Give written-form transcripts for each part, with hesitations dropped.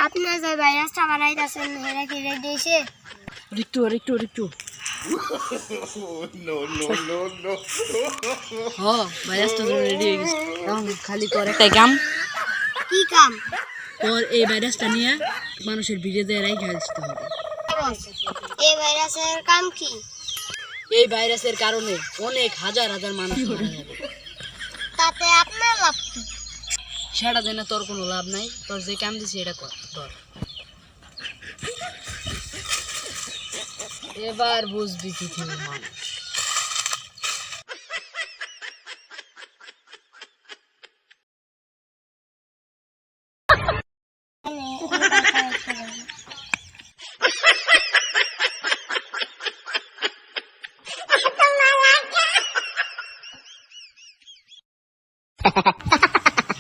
আপনার যে ভাইরাসটা বানাইতেছেন হেরা কি রেডি হয়েছে? একটু ভাইরাসটা রেডি হয়ে গেছে। এখন খালি তোর একটাই কাম, কি কাম? তোর এই ভাইরাসটা নিয়ে মানুষের ভিড়ে দিয়ে রাইখা দিতে হবে। এই ভাইরাসের কাম কি? এই ভাইরাসের কারণে অনেক হাজার হাজার মানুষ মারা যাবে। তাতে আপনার লাভ কি? সেটা জেনে তোর কোনো লাভ নাই, তোর যে কাম দিছি এটা কর তোর। এবার বুঝবি পৃথিবীর মানুষ।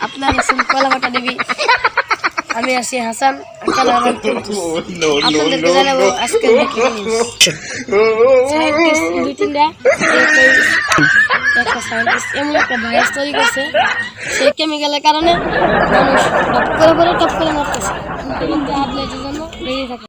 আপনার কলাবাটা দিবি। আমি আছি হাসান, আপনাদেরকে জানাবো আজকে একটা সায়েন্টিস্ট এমন একটা ভাইরাস তৈরি করছে, সেই কেমিক্যালের কারণে মানুষ টপ করে মরতেছে। আপনি জন্য রেডি থাকেন।